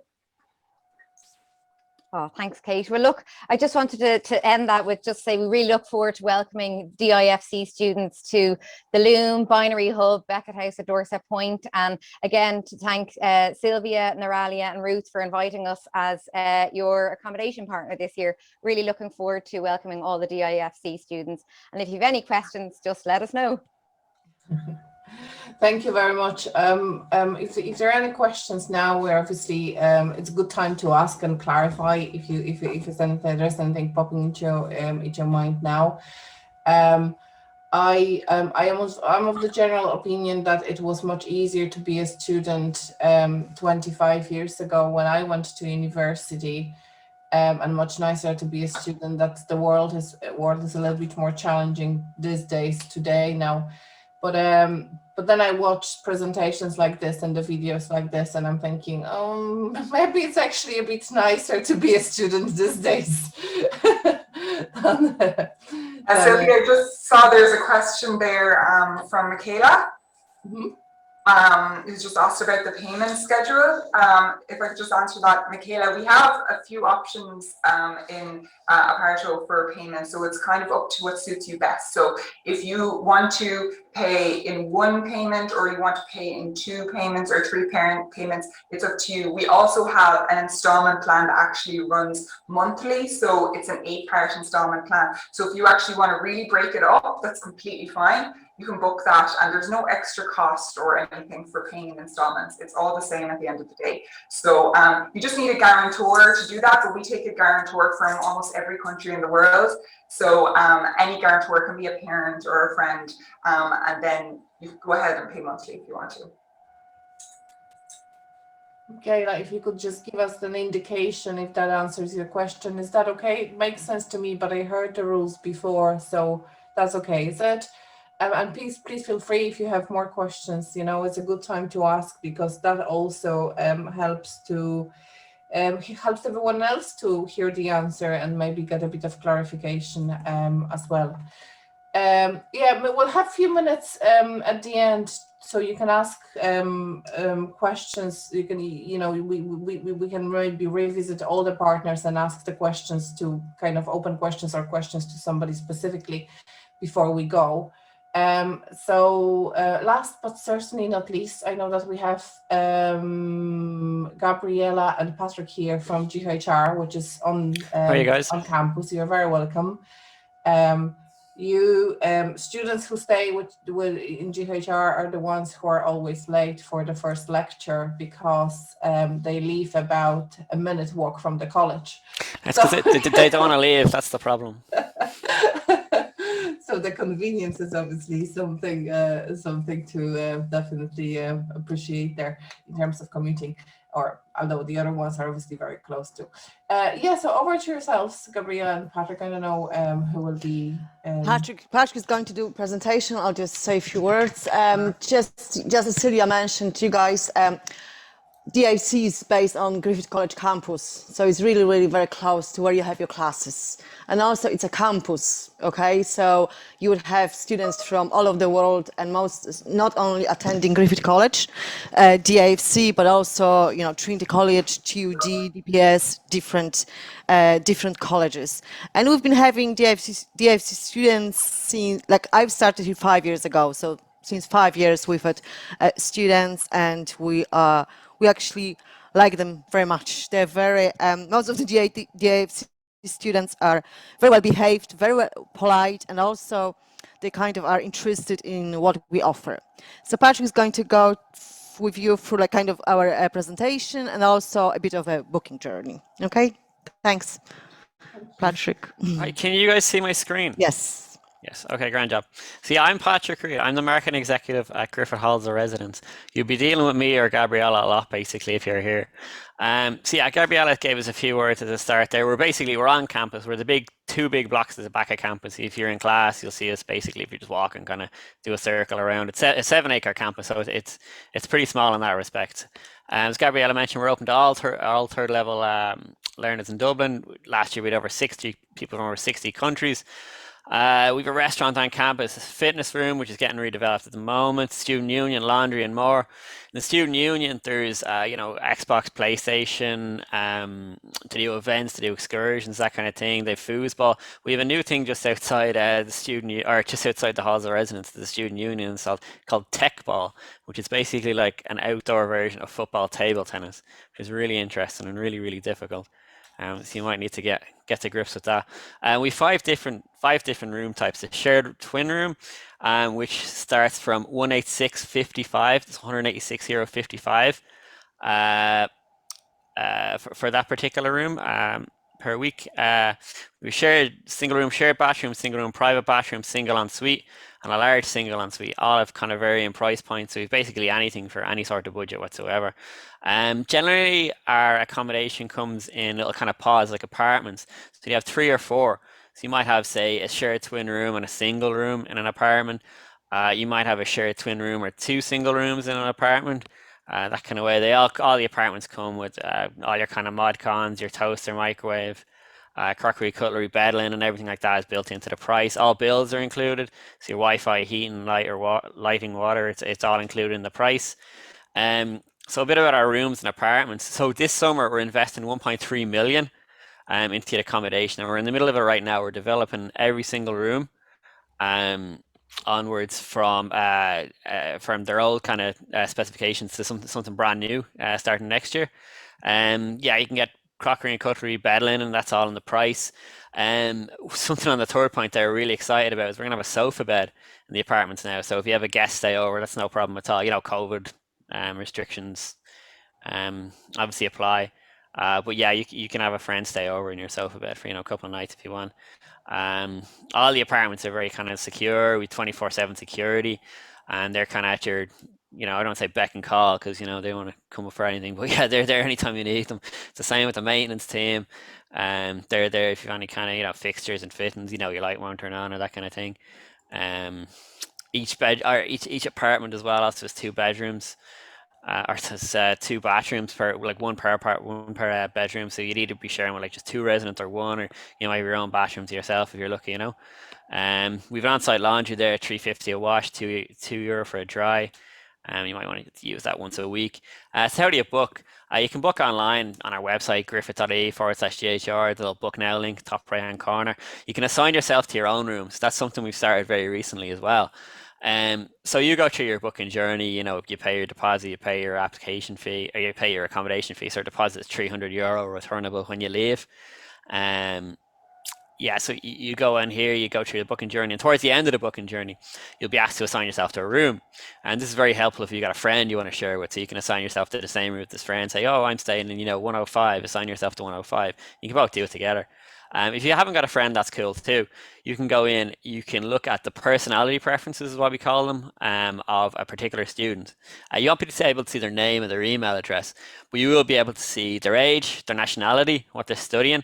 Oh, thanks, Kate. Well, look, I just wanted to end that with just say we really look forward to welcoming DIFC students to the Loom, Binary Hub, Beckett House at Dorset Point. And again, to thank Sylvia, Naralia and Ruth for inviting us as your accommodation partner this year. Really looking forward to welcoming all the DIFC students. And if you have any questions, just let us know. Thank you very much. If there are any questions now, we're obviously it's a good time to ask and clarify if there's anything popping into your mind now. I'm of the general opinion that it was much easier to be a student 25 years ago when I went to university, and much nicer to be a student. That the world is a little bit more challenging these days today now. But then I watched presentations like this and the videos like this, and I'm thinking, maybe it's actually a bit nicer to be a student these days. Sylvia, I just saw there's a question there from Michaela. Mm-hmm. Who's just asked about the payment schedule. If I could just answer that, Michaela, we have a few options in Aparto for payment, so it's kind of up to what suits you best. So if you want to pay in one payment, or you want to pay in 2 payments or 3 payments, it's up to you. We also have an installment plan that actually runs monthly, so it's an 8-part installment plan. So if you actually want to really break it up, that's completely fine. You can book that, and there's no extra cost or anything for paying in installments. It's all the same at the end of the day. So you just need a guarantor to do that, but we take a guarantor from almost every country in the world. So any guarantor can be a parent or a friend, and then you can go ahead and pay monthly if you want to. Okay, like if you could just give us an indication if that answers your question. Is that okay? It makes sense to me, but I heard the rules before, so that's okay, is it? And please feel free if you have more questions. You know, it's a good time to ask, because that also helps everyone else to hear the answer and maybe get a bit of clarification as well. Yeah, we'll have a few minutes at the end, so you can ask questions. You can, we can maybe revisit all the partners and ask the questions, to kind of open questions or questions to somebody specifically before we go. Last but certainly not least, I know that we have Gabriella and Patrick here from GHR, which is on on campus. You're very welcome. Students who stay in GHR are the ones who are always late for the first lecture, because they leave about a minute walk from the college. It's because they don't want to leave. That's the problem. So the convenience is obviously something to definitely appreciate there in terms of commuting, or although the other ones are obviously very close to. Yeah, so over to yourselves, Gabriella and Patrick. I don't know who will be. Patrick is going to do a presentation. I'll just say a few words. Just as Celia mentioned to you guys, DIFC is based on Griffith College campus, so it's really, really very close to where you have your classes. And also it's a campus, okay? So you would have students from all over the world, and most not only attending Griffith College, DIFC, but also, Trinity College, TUD, DPS, different colleges. And we've been having DIFC students since, I've started here 5 years ago, so since 5 years we've had students, and we actually like them very much. They're very, most of the DIFC students are very well behaved, very well polite, and also they kind of are interested in what we offer. So Patrick is going to go with you through kind of our presentation, and also a bit of a booking journey. Okay, thanks, Patrick. Right, can you guys see my screen? Yes. Yes, okay, grand job. So yeah, I'm Patrick Reid. I'm the marketing executive at Griffith Halls of Residence. You'll be dealing with me or Gabriella a lot, basically, if you're here. So yeah, Gabriella gave us a few words at the start there. We're on campus. We're the two big blocks at the back of campus. If you're in class, you'll see us basically if you just walk and kind of do a circle around. It's a 7-acre campus, so it's pretty small in that respect. As Gabriella mentioned, we're open to all third level learners in Dublin. Last year we had over 60 people from over 60 countries. We have a restaurant on campus, a fitness room, which is getting redeveloped at the moment, student union, laundry, and more. In the student union, there's Xbox, PlayStation, to do events, to do excursions, that kind of thing. They have foosball. We have a new thing just outside just outside the halls of residence, the student union itself, called Tech Ball, which is basically like an outdoor version of football table tennis, which is really interesting and really, really difficult. So you might need to get to grips with that. We have five different room types. The shared twin room, which starts from 186.55. It's 186.55 for that particular room per week. We shared single room, shared bathroom, single room, private bathroom, single ensuite, and a large single ensuite. All have kind of varying price points. So we've basically anything for any sort of budget whatsoever. Generally, our accommodation comes in little kind of pods like apartments. So you have 3 or 4. So you might have, say, a shared twin room and a single room in an apartment. You might have a shared twin room or 2 single rooms in an apartment. That kind of way. All the apartments come with all your kind of mod cons, your toaster, microwave, crockery, cutlery, bed linen, and everything like that is built into the price. All bills are included. So your Wi-Fi, heating, lighting, water, it's all included in the price. So a bit about our rooms and apartments. So this summer we're investing 1.3 million into the accommodation, and we're in the middle of it right now. We're developing every single room onwards from their old kind of specifications to something brand new starting next year. Yeah, you can get crockery and cutlery, bed linen, that's all in the price. Something on the third point there we're really excited about is we're gonna have a sofa bed in the apartments now. So if you have a guest stay over, that's no problem at all. COVID restrictions obviously apply. But yeah, you can have a friend stay over in your sofa bed for a couple of nights if you want. All the apartments are very kind of secure with 24/7 security, and they're kind of at your, I don't say beck and call because they want to come up for anything, but yeah, they're there anytime you need them. It's the same with the maintenance team. They're there if you have any kind of fixtures and fittings, your light won't turn on or that kind of thing. Each apartment as well also has 2 bedrooms. Or there's 2 bathrooms per, like one per bedroom. So you'd either be sharing with like just 2 residents or one, or you might have your own bathroom to yourself if you're lucky. We've an on-site laundry there, 3.50 a wash, €2 for a dry. You might want to use that once a week. So how do you book? You can book online on our website, griffith.ie/GHR, the little book now link, top right hand corner. You can assign yourself to your own rooms. That's something we've started very recently as well. So you go through your booking journey, you pay your deposit, you pay your application fee, or you pay your accommodation fee. So our deposit is €300 returnable when you leave. Yeah, so you go in here, you go through the booking journey, and towards the end of the booking journey, you'll be asked to assign yourself to a room. And this is very helpful if you've got a friend you want to share with, so you can assign yourself to the same room with this friend. Say, oh, I'm staying in 105, assign yourself to 105. You can both do it together. If you haven't got a friend, that's cool too. You can go in, you can look at the personality preferences, is what we call them, of a particular student. You won't be able to see their name and their email address, but you will be able to see their age, their nationality, what they're studying,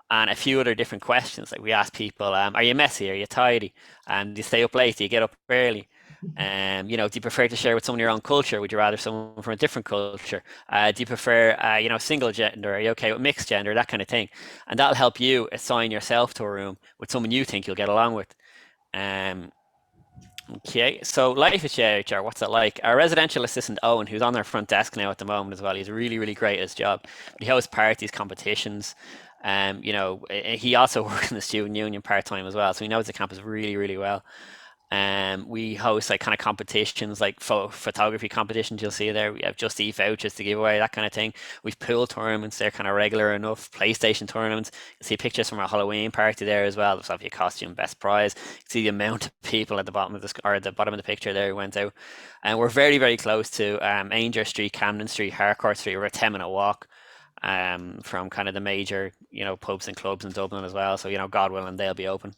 and a few other different questions. Like we ask people, are you messy? Are you tidy? Do you stay up late? Do you get up early? Do you prefer to share with someone your own culture? Would you rather someone from a different culture? Do you prefer, single gender? Are you okay with mixed gender? That kind of thing. And that'll help you assign yourself to a room with someone you think you'll get along with. Okay, so life at JHR, what's it like? Our residential assistant, Owen, who's on their front desk now at the moment as well, he's really, really great at his job. He hosts parties, competitions. He also works in the student union part-time as well, so he knows the campus really, really well. We host like kind of competitions, like photography competitions. You'll see there. We have Just Eat vouchers to give away, that kind of thing. We've pool tournaments. They're kind of regular enough. PlayStation tournaments. You see pictures from our Halloween party there as well. There's obviously a costume, best prize. You can see the amount of people at the bottom of the picture there who went out. And we're very, very close to Ainger Street, Camden Street, Harcourt Street. We're a 10-minute walk from kind of the major pubs and clubs in Dublin as well. So God willing, they'll be open.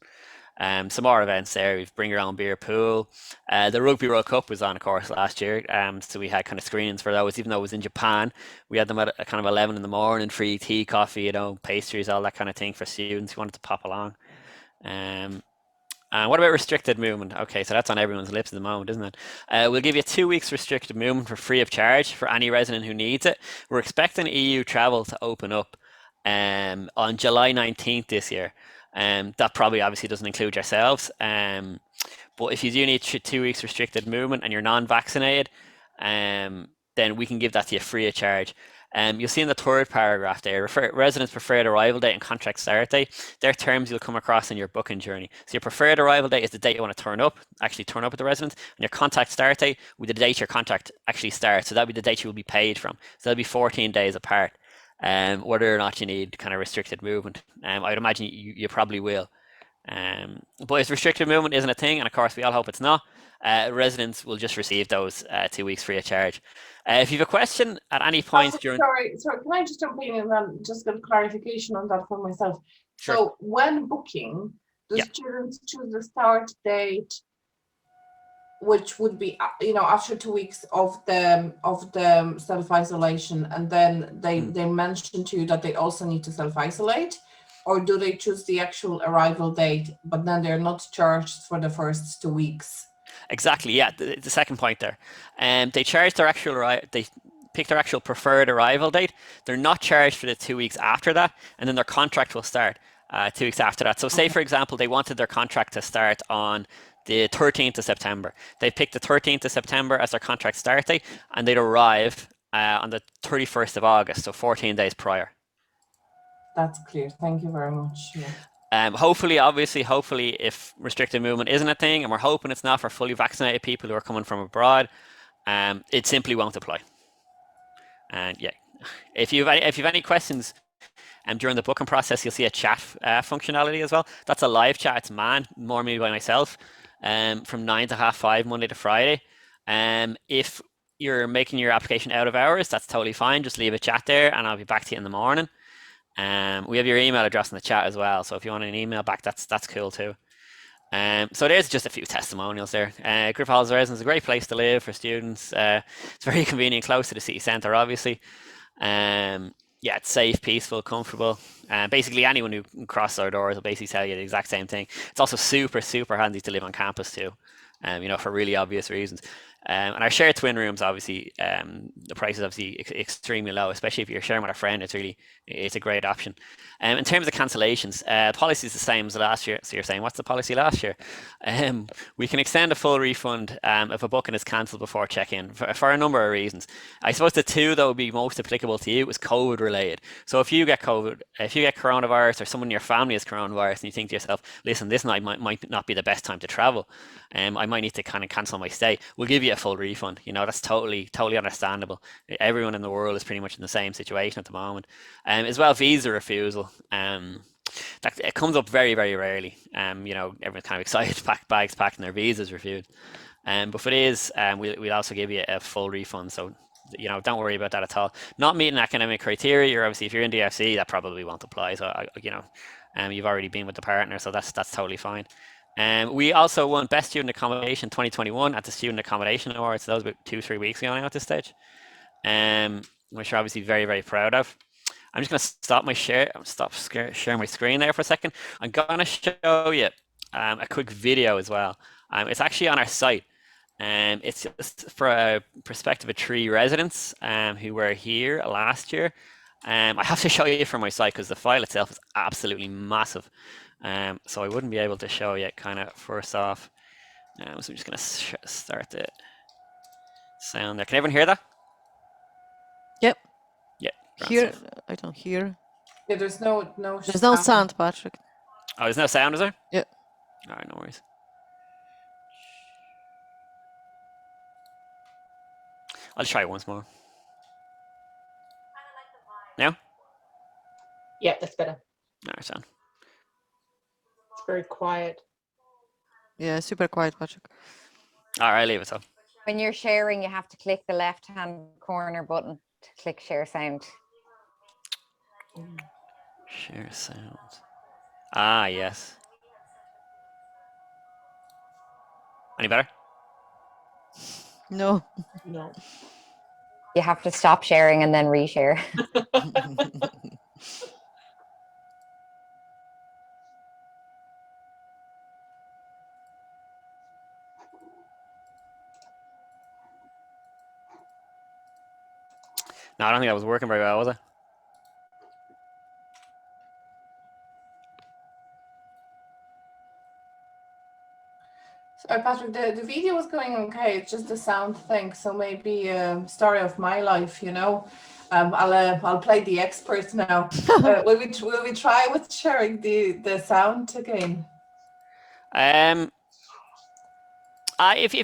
Some more events there. We've bring your own beer pool. The Rugby World Cup was on, of course, last year. So we had kind of screenings for those, even though it was in Japan. We had them at kind of 11 in the morning, free tea, coffee, pastries, all that kind of thing for students who wanted to pop along. And what about restricted movement? Okay, so that's on everyone's lips at the moment, isn't it? We'll give you 2 weeks restricted movement for free of charge for any resident who needs it. We're expecting EU travel to open up on July 19th this year. That probably obviously doesn't include yourselves. But if you do need 2 weeks restricted movement and you're non-vaccinated, then we can give that to you free of charge. You'll see in the third paragraph there, residents' preferred arrival date and contract start date. They're terms you'll come across in your booking journey. So your preferred arrival date is the date you want to actually turn up at the residence, and your contract start date will be the date your contract actually starts. So that'll be the date you will be paid from. So that'll be 14 days apart. Whether or not you need kind of restricted movement, I'd imagine you probably will. But if restricted movement isn't a thing, and of course we all hope it's not, residents will just receive those 2 weeks free of charge. If you have a question at any point during... Sorry, can I just jump in and then just get clarification on that for myself? Sure. So when booking, the students choose the start date, which would be, after 2 weeks of the self-isolation, and then they mention to you that they also need to self-isolate, or do they choose the actual arrival date, but then they're not charged for the first 2 weeks? Exactly, yeah, the second point there. They charge their they pick their actual preferred arrival date. They're not charged for the 2 weeks after that, and then their contract will start 2 weeks after that. So say, for example, they wanted their contract to start on the 13th of September. They picked the 13th of September as their contract start date, and they'd arrive on the 31st of August, so 14 days prior. That's clear. Thank you very much. Yeah. Hopefully, if restricted movement isn't a thing, and we're hoping it's not for fully vaccinated people who are coming from abroad, it simply won't apply. And yeah, if you have any questions during the booking process, you'll see a chat functionality as well. That's a live chat. It's manned normally by myself from 9 to 5:30 Monday to Friday. If you're making your application out of hours, that's totally fine. Just leave a chat there, and I'll be back to you in the morning. We have your email address in the chat as well, so if you want an email back, that's cool too. So there's just a few testimonials there. Griffith Hall's Residence is a great place to live for students. It's very convenient, close to the city centre, obviously. Yeah, it's safe, peaceful, comfortable. Basically, anyone who crosses our doors will basically tell you the exact same thing. It's also super, super handy to live on campus too, for really obvious reasons. And our shared twin rooms, obviously, the price is obviously extremely low, especially if you're sharing with a friend. It's a great option. In terms of cancellations, the policy is the same as last year. So you're saying, what's the policy last year? We can extend a full refund if a booking is cancelled before check-in for a number of reasons. I suppose the two that would be most applicable to you is COVID related. So if you get COVID, if you get coronavirus, or someone in your family has coronavirus, and you think to yourself, listen, this night might not be the best time to travel, I might need to kind of cancel my stay, we'll give you a full refund. That's totally understandable. Everyone in the world is pretty much in the same situation at the moment. As well, visa refusal. That it comes up very, very rarely. Everyone's kind of excited to pack bags packed and their visas reviewed. But if it is, we'll also give you a full refund. So don't worry about that at all. Not meeting academic criteria, obviously if you're in DIFC, that probably won't apply. So you've already been with the partner, so that's totally fine. We also won Best Student Accommodation 2021 at the Student Accommodation Awards. So that was about 2-3 weeks ago now at this stage. Which we're obviously very, very proud of. I'm just going to stop sharing my screen there for a second. I'm going to show you a quick video as well. It's actually on our site. It's just for a perspective of 3 residents who were here last year. I have to show you from my site because the file itself is absolutely massive. So I wouldn't be able to show you kind of first off. So I'm just going to start the sound there. Can everyone hear that? Yep. Yeah. Here, I don't hear. Yeah, there's no sound, Patrick. Oh, there's no sound, is there? Yeah. All right, no worries. I'll try it once more. Now? Yeah, that's better. All right, sound. It's very quiet. Yeah, super quiet, Patrick. All right, leave it so. When you're sharing, you have to click the left-hand corner button to click share sound. Share sound. Ah, yes. Any better? No. No. You have to stop sharing and then reshare. No, I don't think that was working very well, was it? Patrick, the video was going okay. It's just the sound thing. So maybe story of my life, you know. I'll play the expert now. Will we try with sharing the sound again? If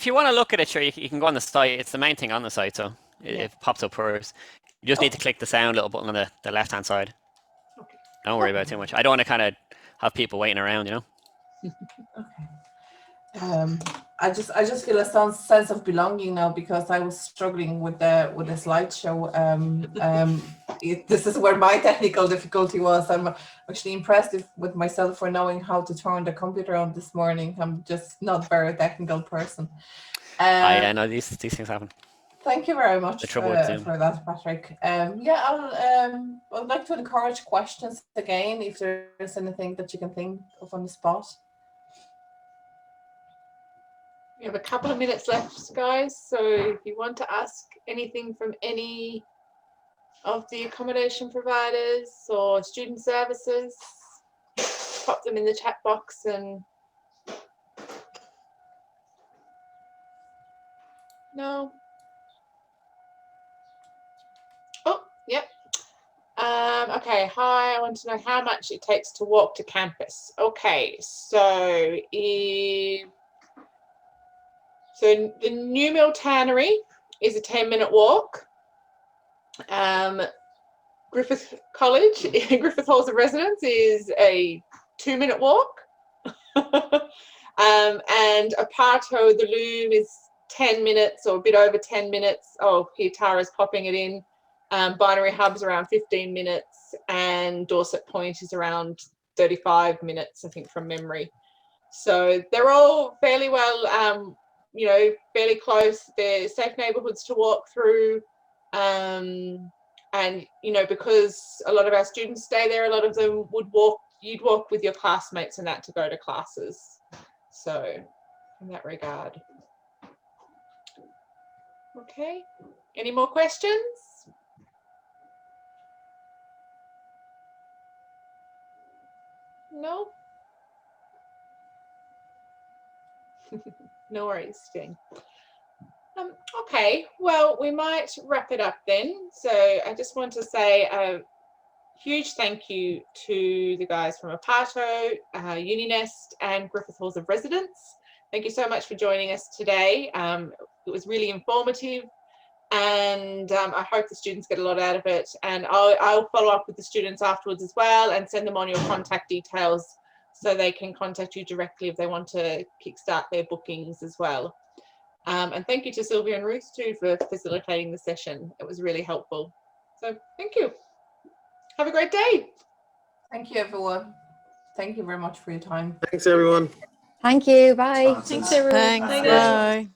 you want to look at it, sure, you can go on the site. It's the main thing on the site, so it pops up first. You just need to click the sound little button on the left hand side. Okay. Don't worry about it too much. I don't want to kind of have people waiting around, you know. Okay. I just feel a sense of belonging now because I was struggling with the slideshow. This is where my technical difficulty was. I'm actually impressed with myself for knowing how to turn the computer on this morning. I'm just not a very technical person. Yeah, no, these things happen. Thank you very much The for trouble with Zoom. that, Patrick. I'd like to encourage questions again if there's anything that you can think of on the spot. We have a couple of minutes left, guys. So if you want to ask anything from any of the accommodation providers or student services, pop them in the chat box and no. Oh, yep. Okay, hi, I want to know how much it takes to walk to campus. Okay, so the New Mill Tannery is a 10-minute walk. Griffith College, Griffith Halls of Residence is a 2-minute walk. And Aparto The Loom is 10 minutes or a bit over 10 minutes. Oh, here Tara's popping it in. Binary Hub's around 15 minutes and Dorset Point is around 35 minutes, I think, from memory. So they're all fairly well, you know, fairly close. They're safe neighbourhoods to walk through. And, you know, because a lot of our students stay there, a lot of them you'd walk with your classmates and that to go to classes. So in that regard. Okay, any more questions? No? No worries, Jane. Okay, well, we might wrap it up then. So I just want to say a huge thank you to the guys from Aparto, Uninest and Griffith Halls of Residence. Thank you so much for joining us today. It was really informative and I hope the students get a lot out of it. And I'll follow up with the students afterwards as well and send them on your contact details so they can contact you directly if they want to kickstart their bookings as well. And thank you to Sylvia and Ruth too for facilitating the session. It was really helpful. So thank you. Have a great day. Thank you, everyone. Thank you very much for your time. Thanks, everyone. Thank you. Bye. Thanks, everyone. Thanks. Bye, guys. Bye.